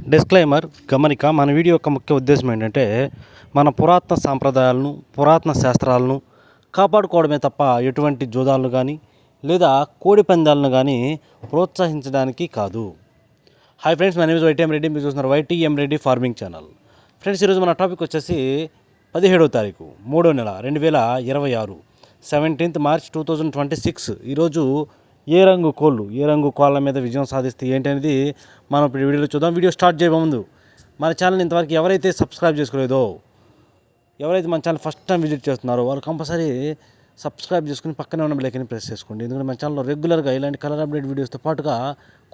Disclaimer గమనిక. మన video యొక్క ముఖ్య ఉద్దేశం ఏంటంటే మన పురాతన సాంప్రదాయాలను, పురాతన శాస్త్రాలను కాపాడుకోవడమే తప్ప ఎటువంటి జూదాలను కానీ లేదా కోడి పందాలను కానీ ప్రోత్సహించడానికి కాదు. Hi friends, my name is YTM Reddy. మీరు చూస్తున్నారు YTM Reddy farming channel. Friends, ఈరోజు మన టాపిక్ వచ్చేసి 17వ తారీఖు 3వ నెల 2026 17th March 2026. ఈరోజు ఏ రంగు కోళ్ళ మీద విజయం సాధిస్తే ఏంటి అనేది మనం ఇప్పుడు వీడియోలో చూద్దాం. వీడియో స్టార్ట్ చేయబోయే ముందు మన ఛానల్ ఇంతవరకు ఎవరైతే సబ్స్క్రైబ్ చేసుకోలేదో, ఎవరైతే మన ఛానల్ ఫస్ట్ టైం విజిట్ చేస్తున్నారో వాళ్ళు కంపల్సరీ సబ్స్క్రైబ్ చేసుకుని పక్కనే ఉన్న బెల్ ఐకాన్ని ప్రెస్ చేసుకోండి. ఎందుకంటే మన ఛానల్లో రెగ్యులర్గా ఇలాంటి కలర్ అప్డేట్ వీడియోస్తో పాటుగా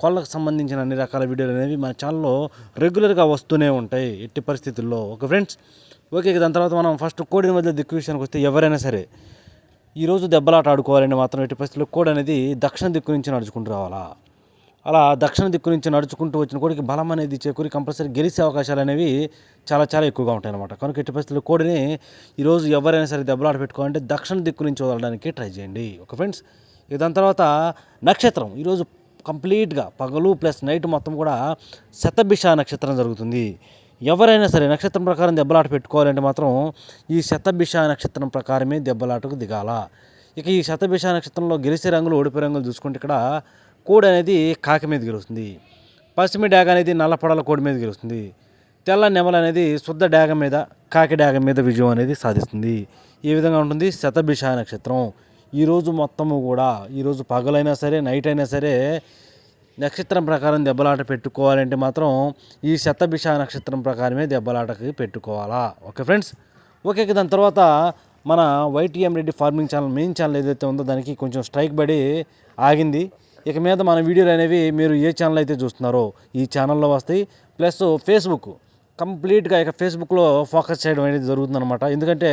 కోళ్ళకు సంబంధించిన అన్ని రకాల వీడియోలు అనేవి మన ఛానల్లో రెగ్యులర్గా వస్తూనే ఉంటాయి ఎట్టి పరిస్థితుల్లో. Okay friends, okay. దాని తర్వాత మనం ఫస్ట్ కోడి మధ్య దిక్కు విషయానికి వస్తే, ఎవరైనా సరే ఈరోజు దెబ్బలాట ఆడుకోవాలంటే మాత్రం ఎట్టి పరిస్థితుల్లో కోడి అనేది దక్షిణ దిక్కు నుంచి నడుచుకుంటూ రావాలా. అలా దక్షిణ దిక్కు నుంచి నడుచుకుంటూ వచ్చిన కోడికి బలం అనేది చేకూరి కంపల్సరీ గెలిచే అవకాశాలు అనేవి చాలా చాలా ఎక్కువగా ఉంటాయి అన్నమాట. కనుక ఎట్టి పరిస్థితుల్లో కోడిని ఈరోజు ఎవరైనా సరే దెబ్బలాట పెట్టుకోవాలంటే దక్షిణ దిక్కు నుంచి వదలడానికి ట్రై చేయండి. ఓకే ఫ్రెండ్స్, దాని తర్వాత నక్షత్రం. ఈరోజు కంప్లీట్గా పగలు ప్లస్ నైట్ మొత్తం కూడా శతభిష నక్షత్రం జరుగుతుంది. ఎవరైనా సరే నక్షత్రం ప్రకారం దెబ్బలాట పెట్టుకోవాలంటే మాత్రం ఈ శతభిష నక్షత్రం ప్రకారమే దెబ్బలాటకు దిగాల. ఇక ఈ శతభిష నక్షత్రంలో గెలిచే రంగులు, ఓడిపోయే రంగులు చూసుకుంటే ఇక్కడ కోడి అనేది కాకి మీద గెలుస్తుంది, పశ్చిమ డాగ అనేది నల్లపడల కోడి మీద గెలుస్తుంది, తెల్ల నెమల అనేది శుద్ధ డాగ మీద, కాకి డాగ మీద విజయం అనేది సాధిస్తుంది. ఈ విధంగా ఉంటుంది శతభిష నక్షత్రం. ఈరోజు మొత్తము కూడా, ఈరోజు పగలైనా సరే నైట్ అయినా సరే నక్షత్రం ప్రకారం దెబ్బలాట పెట్టుకోవాలంటే మాత్రం ఈ శతభిష నక్షత్రం ప్రకారమే దెబ్బలాటకి పెట్టుకోవాలా. Okay friends, okay. దాని తర్వాత మన YTM Reddy farming channel, main channel ఏదైతే ఉందో దానికి కొంచెం స్ట్రైక్ పడి ఆగింది. ఇక మీద మన వీడియోలు అనేవి మీరు ఏ ఛానల్ అయితే చూస్తున్నారో ఈ ఛానల్లో వస్తాయి. ప్లస్ ఫేస్బుక్ కంప్లీట్గా ఇక ఫేస్బుక్లో ఫోకస్ చేయడం అనేది జరుగుతుందన్నమాట. ఎందుకంటే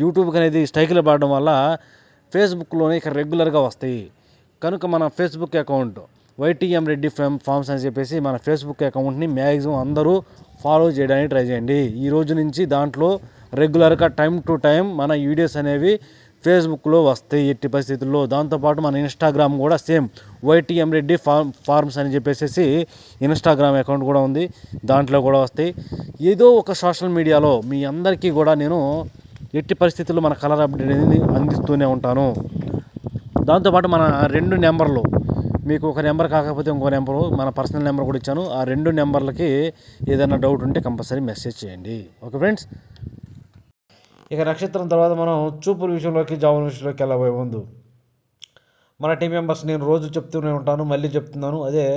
యూట్యూబ్కి అనేది స్ట్రైక్లు పడడం వల్ల ఫేస్బుక్లోనే ఇక రెగ్యులర్గా వస్తాయి. కనుక మన Facebook account YTM Reddy farms అని చెప్పేసి మన ఫేస్బుక్ అకౌంట్ని మ్యాక్సిమం అందరూ ఫాలో చేయడానికి ట్రై చేయండి. ఈ రోజు నుంచి దాంట్లో రెగ్యులర్గా టైం టు టైం మన వీడియోస్ అనేవి ఫేస్బుక్లో వస్తాయి ఎట్టి పరిస్థితుల్లో. దాంతోపాటు మన ఇన్స్టాగ్రామ్ కూడా సేమ్ వైటీఎం రెడ్డి ఫార్మ్స్ అని చెప్పేసి ఇన్స్టాగ్రామ్ అకౌంట్ కూడా ఉంది, దాంట్లో కూడా వస్తాయి. ఏదో ఒక సోషల్ మీడియాలో మీ అందరికీ కూడా నేను ఎట్టి పరిస్థితుల్లో మన కలర్ అప్డేట్ అనేది అందిస్తూనే ఉంటాను. దాంతోపాటు మన 2 నెంబర్లు, మీకు ఒక నెంబర్ కాకపోతే ఇంకో నెంబరు, మన పర్సనల్ నెంబర్ కూడా ఇచ్చాను. ఆ 2 నెంబర్లకి ఏదైనా డౌట్ ఉంటే కంపల్సరీ మెసేజ్ చేయండి. ఓకే ఫ్రెండ్స్, ఇక నక్షత్రం తర్వాత మనం చూపుల విషయంలోకి, జాముల విషయంలోకి వెళ్ళబోయే ముందు మన టీం మెంబర్స్ నేను రోజు చెప్తూనే ఉంటాను, మళ్ళీ చెప్తున్నాను. అదే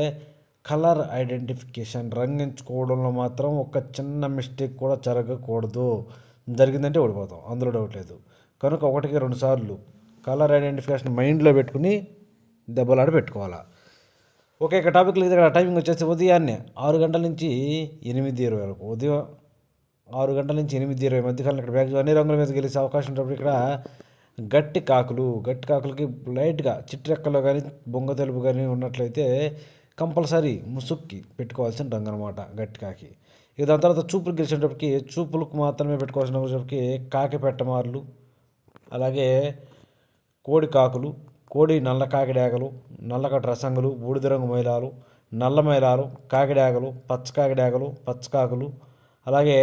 కలర్ ఐడెంటిఫికేషన్, రంగించుకోవడంలో మాత్రం ఒక చిన్న మిస్టేక్ కూడా జరగకూడదు. జరిగిందంటే ఓడిపోతాం, అందులో డౌట్ లేదు. కనుక 1కి 2 సార్లు కలర్ ఐడెంటిఫికేషన్ మైండ్లో పెట్టుకుని దెబ్బలాట పెట్టుకోవాలా. ఓకే, ఇక టాపిక్ లేదు. ఇక్కడ టైమింగ్ వచ్చేసి ఉదయాన్నే 6 గంటల నుంచి 8:20 వరకు, ఉదయం 6 గంటల నుంచి 8:20 మధ్యకాలంలో ఇక్కడ బ్యాగ్ అన్ని రంగుల మీద గెలిచే అవకాశం ఉన్నప్పుడు ఇక్కడ గట్టి కాకులకి లైట్గా చిట్రెక్కలో కానీ బొంగ తెలుపు కానీ ఉన్నట్లయితే కంపల్సరీ ముసుక్కి పెట్టుకోవాల్సిన రంగు అనమాట గట్టి కాకి. ఇక దాని తర్వాత చూపులు గెలిచేటప్పటికి చూపులకు మాత్రమే పెట్టుకోవాల్సిన వచ్చేటప్పటికి కాకి పెట్టమార్లు, అలాగే కోడి కాకులు, కోడి నల్ల కాకిడాగలు, నల్లకట్ట రసంగులు, బూడిద రంగు మైలాలు, నల్ల మైలాలు, కాకిడాగలు, పచ్చకాకులు, అలాగే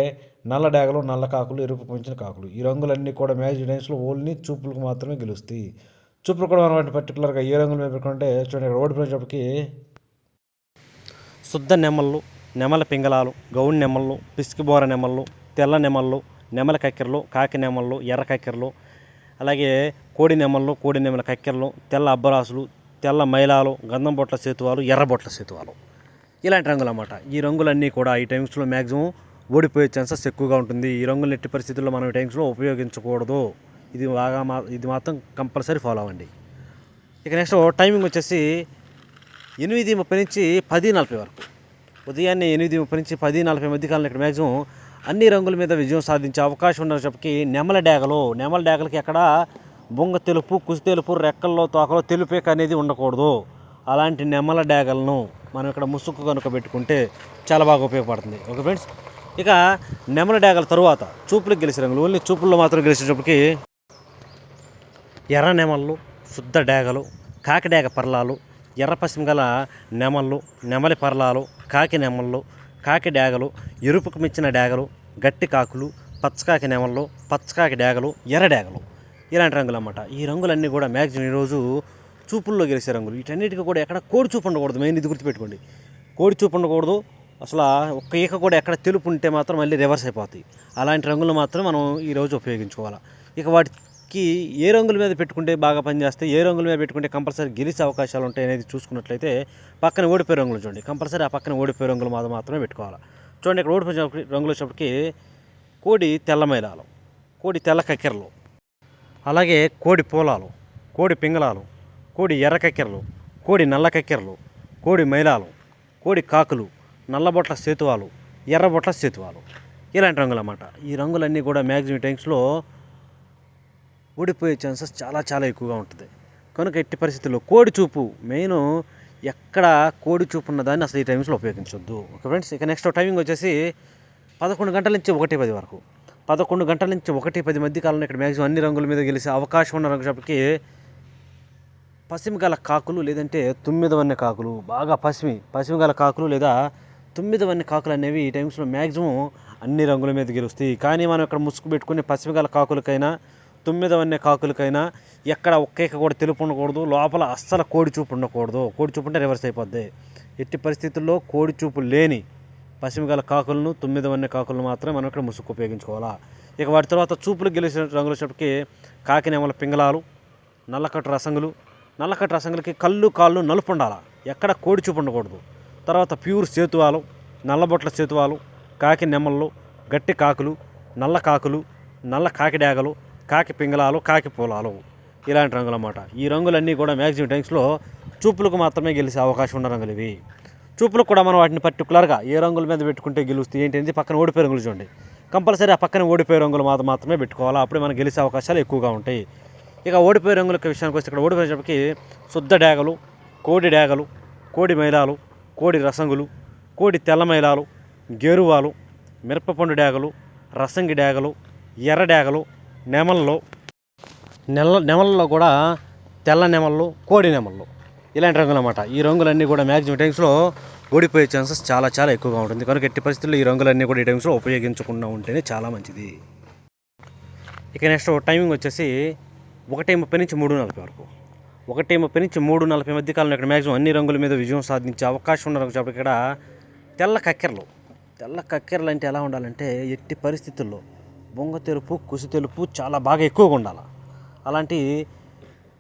నల్ల డాగలు, నల్ల కాకులు, ఎరుపు కొంచెం కాకులు. ఈ రంగులన్నీ కూడా మ్యాచ్ డైన్స్లో ఓన్లీ చూపులకు మాత్రమే గెలుస్తాయి. చూపులు కూడా మనం పర్టికులర్గా ఏ రంగులు మీద పెట్టుకుంటే చూడండి, ఇక్కడ ఓడిపోయేటప్పటికి శుద్ధ నెమళ్ళు, నెమల పింగళాలు, గౌడి నెమళ్ళు, పిసికిబోర నెమళ్ళు, తెల్ల నెమళ్ళు, నెమల కక్కెరలు, కాకి నెమళ్ళు, ఎర్ర కక్కెరలు, అలాగే కోడి నెమల కక్కెరలు, తెల్ల అబ్బరాసులు, తెల్ల మైలాలు, గంధం బొట్ల సేతువాలు, ఎర్ర బొట్ల సేతువాలు, ఇలాంటి రంగులు అన్నమాట. ఈ రంగులన్నీ కూడా ఈ టైమ్స్లో మ్యాక్సిమం ఓడిపోయే ఛాన్సెస్ ఎక్కువగా ఉంటుంది. ఈ రంగులు ఎట్టి పరిస్థితుల్లో మనం ఈ టైమ్స్లో ఉపయోగించకూడదు. ఇది మాత్రం కంపల్సరీ ఫాలో అవ్వండి. ఇక నెక్స్ట్ టైమింగ్ వచ్చేసి 8:30 నుంచి 10:40 వరకు, ఉదయాన్నే 8:30 నుంచి 10:40 మధ్యకాలంలో ఇక్కడ మ్యాక్సిమం అన్ని రంగుల మీద విజయం సాధించే అవకాశం ఉన్నప్పటికీ నెమల డాగలకి ఎక్కడ బొంగ తెలుపు, కుసి తెలుపు, రెక్కల్లో తోకలో తెలుపేక అనేది ఉండకూడదు. అలాంటి నెమల డాగలను మనం ఇక్కడ ముసుగు కనుక పెట్టుకుంటే చాలా బాగా ఉపయోగపడుతుంది. ఓకే ఫ్రెండ్స్, ఇక నెమల డాగల తరువాత చూపులకు గెలిచే రంగులు, ఓన్లీ చూపుల్లో మాత్రం గెలిచేటప్పటికి ఎర్ర నెమళ్ళు, శుద్ధ డాగలు, కాకి డాగ పర్లాలు, ఎర్ర పశ్చిమ గల నెమళ్ళు, నెమలి పర్లాలు, కాకి నెమళ్ళు, కాకి డేగలు, ఎరుపుకు మించిన డేగలు, గట్టి కాకులు, పచ్చకాకి నెమళ్ళు, పచ్చకాకి డేగలు, ఎర్ర డేగలు, ఇలాంటి రంగులు అన్నమాట. ఈ రంగులన్నీ కూడా మ్యాక్సిమం ఈరోజు చూపుల్లో గెలిచే రంగులు. వీటన్నిటికీ కూడా ఎక్కడ కోడి చూపు ఉండకూడదు. మెయిన్ ఇది గుర్తుపెట్టుకోండి, కోడి చూపు ఉండకూడదు. అసలు ఒక్క ఈక కూడా ఎక్కడ తెలుపు ఉంటే మాత్రం మళ్ళీ రివర్స్ అయిపోతాయి. అలాంటి రంగులు మాత్రం మనం ఈరోజు ఉపయోగించుకోవాలి. ఇక వాటికి ఏ రంగుల మీద పెట్టుకుంటే బాగా పనిచేస్తాయి, ఏ రంగుల మీద పెట్టుకుంటే కంపల్సరీ గెలిచే అవకాశాలు ఉంటాయి అనేది చూసుకున్నట్లయితే పక్కన ఓడిపోయే రంగులు చూడండి. కంపల్సరీ ఆ పక్కన ఓడిపోయే రంగులు మాత్రమే పెట్టుకోవాలి. చూడండి, ఇక్కడ ఓడిపోయే రంగులు వచ్చేప్పటికి కోడి తెల్ల మైలాలు, కోడి తెల్ల కక్కెరలు, అలాగే కోడి పూలాలు, కోడి పింగళాలు, కోడి ఎర్ర కక్కెరలు, కోడి నల్ల కక్కెరలు, కోడి మైలాలు, కోడి కాకులు, నల్లబొట్ల సేతువాలు, ఎర్రబొట్ల సేతువాలు, ఇలాంటి రంగులు అన్నమాట. ఈ రంగులన్నీ కూడా మ్యాక్సిమం టైమ్స్లో ఓడిపోయే ఛాన్సెస్ చాలా ఎక్కువగా ఉంటుంది. కనుక ఎట్టి పరిస్థితుల్లో కోడి చూపు మెయిన్, ఎక్కడ కోడి చూపు ఉన్నదాన్ని అసలు ఈ టైమ్స్లో ఉపయోగించవద్దు. ఓకే ఫ్రెండ్స్, ఇక నెక్స్ట్ టైమింగ్ వచ్చేసి 11 గంటల నుంచి 1:10 వరకు. 11 గంటల నుంచి 1:10 మధ్య కాలంలో ఇక్కడ మ్యాక్సిమం అన్ని రంగుల మీద గెలిచే అవకాశం ఉన్న రంగులకి పసిమిగల కాకులు లేదంటే 9 వన్నె కాకులు, బాగా పసిమిగల కాకులు లేదా 9 వన్నె కాకులు అనేవి ఈ టైమ్స్లో మ్యాక్సిమం అన్ని రంగుల మీద గెలుస్తాయి. కానీ మనం ఇక్కడ ముసుగు పెట్టుకుని పసిమిగల కాకులకైనా 9 వన్నె కాకులకైనా ఎక్కడ ఒక్కేక కూడా తెలుపు ఉండకూడదు, లోపల అస్సలు కోడి చూపు ఉండకూడదు. కోడి చూపు ఉంటే రివర్స్ అయిపోద్ది. ఎట్టి పరిస్థితుల్లో కోడి చూపు లేని పసిమిగల కాకులను 9 వన్నె కాకులను మాత్రమే మనం ఇక్కడ ముసుగు ఉపయోగించుకోవాలా. ఇక వాటి తర్వాత చూపులు గెలిచిన రంగుల చెప్పటికి కాకి నెమల పింగళాలు, నల్లకట్టు రసంగులకి కళ్ళు కాళ్ళు నలుపు ఉండాలి, ఎక్కడ కోడి చూపు ఉండకూడదు. తర్వాత ప్యూర్ సేతువాలు, నల్లబొట్ల సేతువాలు, కాకి నెమళ్ళు, గట్టి కాకులు, నల్ల కాకి డేగలు, కాకి పింగళాలు, కాకి పూలాలు, ఇలాంటి రంగులు అన్నమాట. ఈ రంగులన్నీ కూడా మ్యాక్సిమం టైమ్స్లో చూపులకు మాత్రమే గెలిచే అవకాశం ఉన్న రంగులు ఇవి. చూపులకు కూడా మనం వాటిని పర్టికులర్గా ఏ రంగుల మీద పెట్టుకుంటే గెలుస్తాయి ఏంటి పక్కన ఓడిపోయే రంగులు చూడండి. కంపల్సరీ ఆ పక్కన ఓడిపోయే రంగులు మాత్రమే పెట్టుకోవాలి, అప్పుడే మనకు గెలిచే అవకాశాలు ఎక్కువగా ఉంటాయి. ఇక ఓడిపోయే రంగుల విషయానికి వస్తే ఇక్కడ ఓడిపోయేటప్పటికి శుద్ధ డేగలు, కోడి డేగలు, కోడి మైలాలు, కోడి రసంగులు, కోడి తెల్ల మైలాలు, గేరువాలు, మిరపపండు డేగలు, రసంగి డేగలు, ఎర్ర డేగలు, నెమళ్ళలో కూడా తెల్ల నెమళ్ళు, కోడి నెమళ్ళు, ఇలాంటి రంగులు అన్నమాట. ఈ రంగులన్నీ కూడా మ్యాక్సిమం టైమ్స్లో ఓడిపోయే ఛాన్సెస్ చాలా ఎక్కువగా ఉంటుంది. కనుక ఎట్టి పరిస్థితుల్లో ఈ రంగులన్నీ కూడా ఈ టైమ్స్లో ఉపయోగించకుండా ఉంటేనే చాలా మంచిది. ఇక నెక్స్ట్ టైమింగ్ వచ్చేసి 1:30 నుంచి 3:40 వరకు. 1:30 నుంచి 3:40 మధ్య కాలంలో ఇక్కడ మ్యాక్సిమం అన్ని రంగుల మీద విజయం సాధించే అవకాశం ఉన్న రంగు ఇక్కడ తెల్ల కక్కెరలు అంటే ఎలా ఉండాలంటే ఎట్టి పరిస్థితుల్లో బొంగ తెలుపు, కుసి తెలుపు చాలా బాగా ఎక్కువగా ఉండాలి. అలాంటి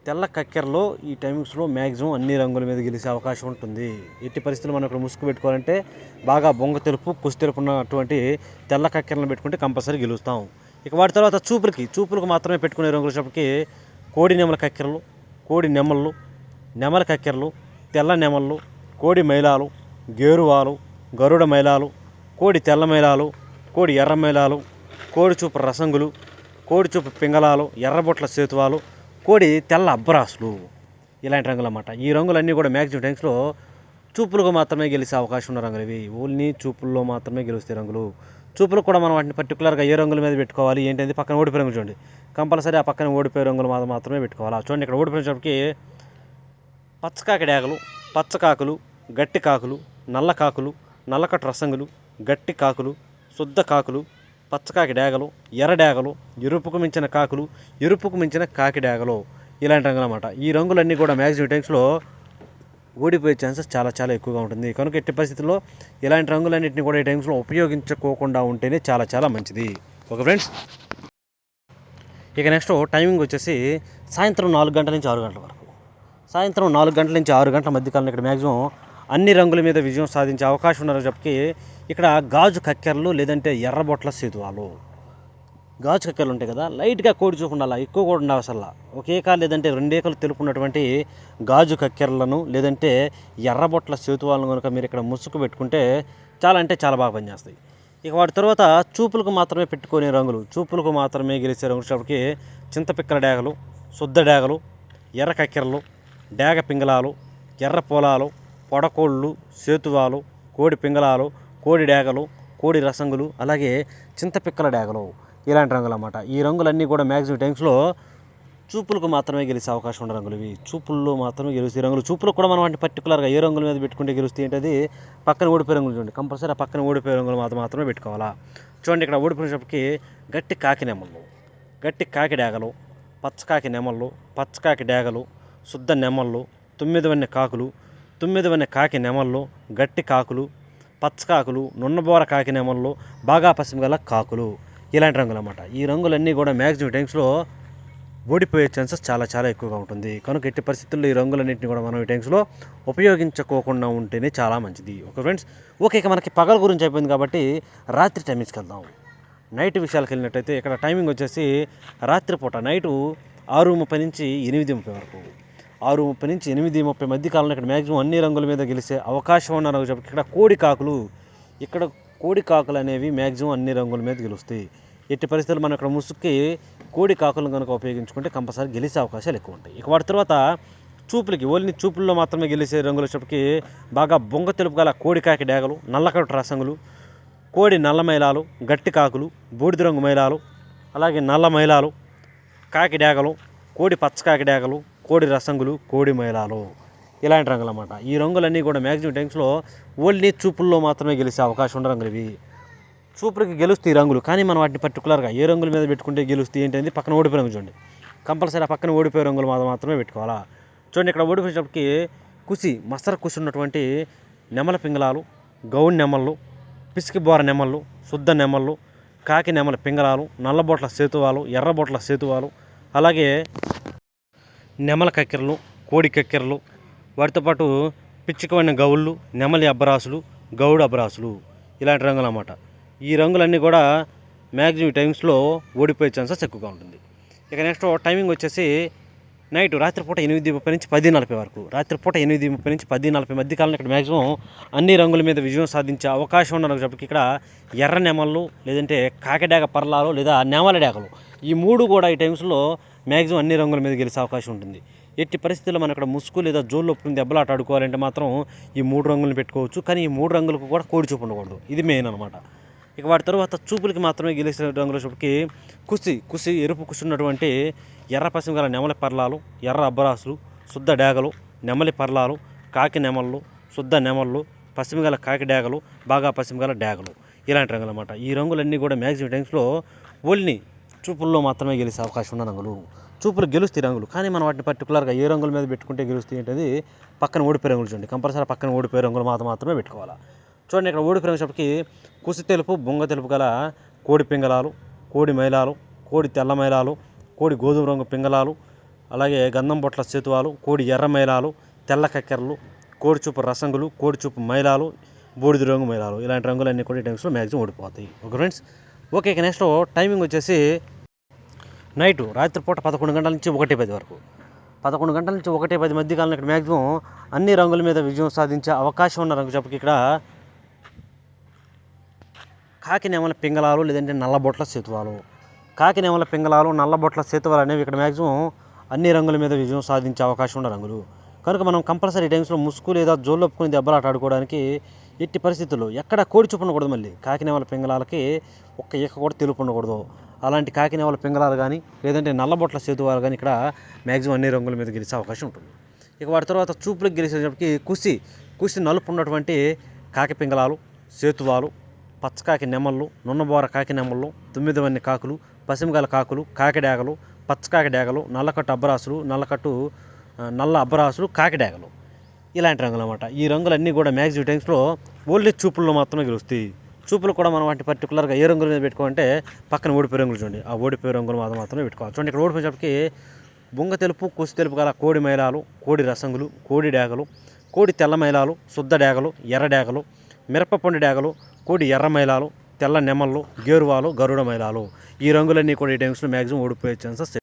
తెల్ల కక్కెరలో ఈ టైమింగ్స్లో మ్యాక్సిమం అన్ని రంగుల మీద గెలిచే అవకాశం ఉంటుంది. ఎట్టి పరిస్థితుల్లో మనం ఇక్కడ ముసుగు పెట్టుకోవాలంటే బాగా బొంగ తెలుపు, కుసి తెలుపు ఉన్నటువంటి తెల్ల కక్కెరలను పెట్టుకుంటే కంపల్సరీ గెలుస్తాం. ఇక వాటి తర్వాత చూపులకు మాత్రమే పెట్టుకునే రంగులకి కోడి నెమల కక్కెరలు, కోడి నెమళ్ళు, నెమల కక్కెరలు, తెల్ల నెమళ్ళు, కోడి మైలాలు, గేరువాలు, గరుడ మైలాలు, కోడి తెల్ల మైలాలు, కోడి ఎర్ర మైలాలు, కోడి చూపు రసంగులు, కోడి చూపు పింగళాలు, ఎర్రబొట్ల సేతువాలు, కోడి తెల్ల అబ్బరాసులు, ఇలాంటి రంగులు అన్నమాట. ఈ రంగులన్నీ కూడా మ్యాక్సిమం టైమ్స్లో చూపులకు మాత్రమే గెలిచే అవకాశం ఉన్న రంగులు ఇవి. ఓన్లీ చూపుల్లో మాత్రమే గెలుస్తాయి రంగులు. చూపులకు కూడా మనం వాటిని పర్టికులర్గా ఏ రంగుల మీద పెట్టుకోవాలి ఏంటంటే పక్కన ఓడిపోయే రంగులు చూడండి. కంపల్సరీ ఆ పక్కన ఓడిపోయే రంగులు మాత్రమే పెట్టుకోవాలి. చూడండి, ఇక్కడ ఓడిపోయేటప్పటికి పచ్చకాకి డేగలు, పచ్చకాకులు, గట్టి కాకులు, నల్ల కాకులు, నల్లకట్టు రసంగులు, గట్టి కాకులు, శుద్ధ కాకులు, పచ్చకాకి డేగలు, ఎర్ర డేగలు, ఎరుపుకు మించిన కాకులు, ఎరుపుకు మించిన కాకి డేగలు, ఇలాంటి రంగులు అన్నమాట. ఈ రంగులన్నీ కూడా మ్యాక్సిమం టైమ్స్లో ఓడిపోయే ఛాన్సెస్ చాలా ఎక్కువగా ఉంటుంది. కనుక ఎట్టి పరిస్థితుల్లో ఇలాంటి రంగులన్నింటినీ కూడా ఈ టైమ్స్లో ఉపయోగించుకోకుండా ఉంటేనే చాలా మంచిది. ఓకే ఫ్రెండ్స్, ఇక నెక్స్ట్ టైమింగ్ వచ్చేసి సాయంత్రం 4 గంటల నుంచి 6 గంటల వరకు. సాయంత్రం 4 గంటల నుంచి 6 గంటల మధ్య కాలంలో ఇక్కడ మ్యాక్సిమం అన్ని రంగుల మీద విజయం సాధించే అవకాశం ఉన్నారు. చెప్పి ఇక్కడ గాజు కక్కెరలు లేదంటే ఎర్రబొట్ల సేతువాలు. గాజు కక్కెరలు ఉంటాయి కదా, లైట్గా కోడి చూపు ఉండాలి, ఎక్కువ కూడా ఉండాలి. అసలు ఒకే కాలు లేదంటే 2 ఏకలు తెలుపున్నటువంటి గాజు కక్కెరలను లేదంటే ఎర్రబొట్ల సేతువాలను కనుక మీరు ఇక్కడ ముసుగు పెట్టుకుంటే చాలా బాగా పనిచేస్తాయి. ఇక వాటి తర్వాత చూపులకు మాత్రమే పెట్టుకునే రంగులు, చూపులకు మాత్రమే గెలిచే రంగులు వచ్చేటప్పటికి చింతపిక్కల డేగలు, శుద్ధ డేగలు, ఎర్ర కక్కెరలు, డేగ పింగళాలు, ఎర్ర పొలాలు, పొడకోళ్ళు, సేతువాలు, కోడి పింగళాలు, కోడి డేగలు, కోడి రసంగులు, అలాగే చింతపిక్కల డేగలు, ఇలాంటి రంగులు అన్నమాట. ఈ రంగులన్నీ కూడా మ్యాక్సిమం టైమ్స్లో చూపులకు మాత్రమే గెలిచే అవకాశం ఉన్న రంగులు ఇవి. చూపుల్లో మాత్రమే గెలుస్తాయి రంగులు. చూపులకు కూడా మనం వాటిని పర్టికులర్గా ఏ రంగుల మీద పెట్టుకుంటే గెలుస్తాయి అంటే అది పక్కన ఓడిపోయే రంగులు చూడండి. కంపల్సరీ ఆ పక్కన ఓడిపోయే రంగులు మాత్రమే పెట్టుకోవాలా. చూడండి ఇక్కడ ఓడిపోయినప్పటికీ గట్టి కాకి నెమళ్ళు, గట్టి కాకి డేగలు, పచ్చకాకి నెమళ్ళు, పచ్చకాకి డేగలు, శుద్ధ నెమళ్ళు, 9 వన్నె కాకులు, 9 వన్నె కాకి నెమళ్ళు, గట్టి కాకులు, పచ్చకాకులు, నున్నబోర కాకి నెమళ్ళు, బాగా పశ్చిమ గల కాకులు, ఇలాంటి రంగులు అన్నమాట. ఈ రంగులన్నీ కూడా మ్యాక్సిమం టైమ్స్లో ఓడిపోయే ఛాన్సెస్ చాలా చాలా ఎక్కువగా ఉంటుంది. కనుక ఎట్టి పరిస్థితుల్లో ఈ రంగులన్నింటినీ కూడా మనం ఈ టైమ్స్లో ఉపయోగించుకోకుండా ఉంటేనే చాలా మంచిది. ఓకే ఫ్రెండ్స్, ఓకే ఇక మనకి పగల గురించి అయిపోయింది కాబట్టి రాత్రి టైమింగ్స్కి వెళ్దాం. నైట్ విషయాలకు వెళ్ళినట్టయితే ఇక్కడ టైమింగ్ వచ్చేసి రాత్రిపూట నైటు 6:30 నుంచి 8:30 వరకు, 6:30 నుంచి 8:30 మధ్య కాలంలో ఇక్కడ మ్యాక్సిమం అన్ని రంగుల మీద గెలిచే అవకాశం ఉన్న రంగు చెప్పి ఇక్కడ కోడి కాకులు అనేవి మ్యాక్సిమం అన్ని రంగుల మీద గెలుస్తాయి. ఎట్టి పరిస్థితులు మనం ఇక్కడ ముసుక్కి కోడి కాకులను కనుక ఉపయోగించుకుంటే కంపల్సరీ గెలిచే అవకాశాలు ఎక్కువ ఉంటాయి. ఇక వాటి తర్వాత చూపులకి ఓన్లీ చూపుల్లో మాత్రమే గెలిచే రంగుల చెప్పి బాగా బొంగ తెలుపు గల కోడికాకి డేగలు, నల్లకట్టు రసంగులు, కోడి నల్ల మైలాలు, గట్టి కాకులు, బూడిద రంగు మైలాలు, అలాగే నల్ల మైలాలు, కాకి డేగలు, కోడి పచ్చకాకి డేగలు, కోడి రసంగులు, కోడి మైలాలు, ఇలాంటి రంగులు అన్నమాట. ఈ రంగులన్నీ కూడా మ్యాక్సిమం టైమ్స్లో ఓన్లీ చూపుల్లో మాత్రమే గెలిచే అవకాశం ఉన్న రంగులు ఇవి. చూపులకి గెలుస్తాయి రంగులు, కానీ మనం వాటిని పర్టికులర్గా ఏ రంగుల మీద పెట్టుకుంటే గెలుస్తాయి ఏంటంటే పక్కన ఓడిపోయే రంగు చూడండి. కంపల్సరీ ఆ పక్కన ఓడిపోయే రంగులు మాత్రమే పెట్టుకోవాలా. చూడండి ఇక్కడ ఓడిపోయేటప్పటికి మసర కుసి ఉన్నటువంటి నెమల పింగళాలు, గౌన్ నెమళ్ళు, పిసికి బోర నెమళ్ళు, శుద్ధ నెమళ్ళు, కాకి నెమల పింగళాలు, నల్లబొట్ల సేతువాలు, ఎర్రబొట్ల సేతువాలు, అలాగే నెమల కక్కెరలు, కోడి కక్కెరలు, వాటితో పాటు పిచ్చికమైన గౌళ్ళు, నెమలి అబ్బరాసులు, గౌడు అబ్బరాసులు, ఇలాంటి రంగులు అన్నమాట. ఈ రంగులన్నీ కూడా మ్యాక్సిమం టైమ్స్లో ఓడిపోయే ఛాన్సెస్ ఎక్కువగా ఉంటుంది. ఇక నెక్స్ట్ టైమింగ్ వచ్చేసి నైట్ రాత్రిపూట 8:30 నుంచి 10:40 వరకు, రాత్రిపూట 8:30 నుంచి 10:40 మధ్య కాలంలో ఇక్కడ మ్యాక్సిమం అన్ని రంగుల మీద విజయం సాధించే అవకాశం ఉన్నప్పటికీ ఇక్కడ ఎర్ర నెమళ్ళు, లేదంటే కాకిడాగ పర్లాలు, లేదా నెమల డేగలు, ఈ మూడు కూడా ఈ టైమ్స్లో మ్యాక్సిమం అన్ని రంగుల మీద గెలిచే అవకాశం ఉంటుంది. ఎట్టి పరిస్థితుల్లో మనం ఇక్కడ ముసుగు లేదా జోళ్ళు ఒప్పుకుని దెబ్బలాట ఆడుకోవాలంటే మాత్రం ఈ 3 రంగులను పెట్టుకోవచ్చు, కానీ ఈ 3 రంగులకు కూడా కోడి చూపు ఉండకూడదు, ఇది మెయిన్ అనమాట. ఇక వాటి తర్వాత చూపులకి మాత్రమే గెలిచిన రంగుల చూపుకి కుసి ఎరుపు కుసి ఉన్నటువంటి ఎర్ర పశ్చిమ గల నెమలి పర్లాలు, ఎర్ర అబ్బరాసులు, శుద్ధ డేగలు, నెమలి పర్లాలు, కాకి నెమళ్ళు, శుద్ధ నెమళ్ళు, పశ్చిమ గల కాకి డేగలు, బాగా పశ్చిమ గల డేగలు, ఇలాంటి రంగులు అన్నమాట. ఈ రంగులన్నీ కూడా మ్యాక్సిమం టైమ్స్లో ఓన్లీ చూపుల్లో మాత్రమే గెలిచే అవకాశం ఉన్న రంగులు. చూపులు గెలుస్తాయి రంగులు, కానీ మనం వాటిని పర్టికులర్గా ఏ రంగుల మీద పెట్టుకుంటే గెలుస్తాయి ఏంటది పక్కన ఓడిపోయే రంగులు చూడండి. కంపల్సరీ పక్కన ఓడిపోయే రంగులు మాత్రమే పెట్టుకోవాలి. చూడండి ఇక్కడ ఓడిపోయే రంగులకి కుసి తెలుపు, బొంగ తెలుపు గల కోడి పింగళాలు, కోడి మైలాలు, కోడి తెల్ల మైలాలు, కోడి గోధుమ రంగు పింగళాలు, అలాగే గంధం బొట్ల సేతువాలు, కోడి ఎర్ర మైలాలు, తెల్ల కక్కెరలు, కోడి చూపు రసంగులు, కోడి చూపు మైలాలు, బూడిద రంగు మైలాలు, ఇలాంటి రంగులన్నీ కూడా ఈ టైమ్స్లో మ్యాక్సిమం ఓడిపోతాయి. ఓకే ఫ్రెండ్స్, ఓకే ఇక నెక్స్ట్ టైమింగ్ వచ్చేసి నైటు రాత్రిపూట 11 గంటల నుంచి 1:10 వరకు, 11 గంటల నుంచి 1:10 మధ్య కాలంలో ఇక్కడ మ్యాక్సిమం అన్ని రంగుల మీద విజయం సాధించే అవకాశం ఉన్న రంగు చెప్పకి ఇక్కడ కాకి నెమల పింగళాలు, లేదంటే నల్లబొట్ల సేతువాలు, కాకి నెమల పింగళాలు, నల్లబొట్ల సేతువాలు అనేవి ఇక్కడ మ్యాక్సిమం అన్ని రంగుల మీద విజయం సాధించే అవకాశం ఉన్న రంగులు. కనుక మనం కంపల్సరీ టైమ్స్లో ముసుగు లేదా జోళ్ళు ఒప్పుకుని దెబ్బలాట ఆడుకోవడానికి ఎట్టి పరిస్థితుల్లో ఎక్కడ కోడి చూపు ఉండకూడదు. మళ్ళీ కాకి నెమల పింగళాలకి ఒక్క ఈక కూడా తెలుపు ఉండకూడదు. అలాంటి కాకి నెమల పింగళాలు కానీ, లేదంటే నల్లబొట్ల సేతువాలు కానీ ఇక్కడ మ్యాక్సిమం అన్ని రంగుల మీద గెలిచే అవకాశం ఉంటుంది. ఇక వాటి తర్వాత చూపులకు గెలిచేటప్పటికి కుసి నలుపు ఉన్నటువంటి కాకి పింగళాలు, సేతువాలు, పచ్చకాకి నెమళ్ళు, నున్నబోర కాకి నెమళ్ళు, 9 వన్నె కాకులు, పశ్చిమగల కాకులు, కాకి డేగలు, పచ్చకాకి డేగలు, నల్లకట్టు అబ్బరాసులు, నల్ల అబ్బరాసులు, కాకి డేగలు, ఇలాంటి రంగులు అన్నమాట. ఈ రంగులన్నీ కూడా మ్యాక్సిమం టైమ్స్లో ఓన్లీ చూపుల్లో మాత్రమే గెలుస్తాయి. చూపులు కూడా మనం వాటి పర్టికులర్గా ఏ రంగుల మీద పెట్టుకోవాలంటే పక్కన ఓడిపోయే రంగులు చూడండి, ఆ ఓడిపోయే రంగులు మాత్రమే పెట్టుకోవాలి. చూడండి ఇక్కడ ఓడిపోయేటప్పటికి బొంగ తెలుపు, కుసి తెలుపు గల కోడి మైలాలు, కోడి రసంగులు, కోడి డేగలు, కోడి తెల్ల మైలాలు, శుద్ధ డేగలు, ఎర్ర డేగలు, మిరపపొండి డేగలు, కోడి ఎర్ర మైలాలు, తెల్ల నెమళ్ళు, గేరువాలు, గరుడ మైలాలు, ఈ రంగులన్నీ కూడా ఈ టైమ్స్లో మ్యాక్సిమం ఓడిపోయే ఛాన్సెస్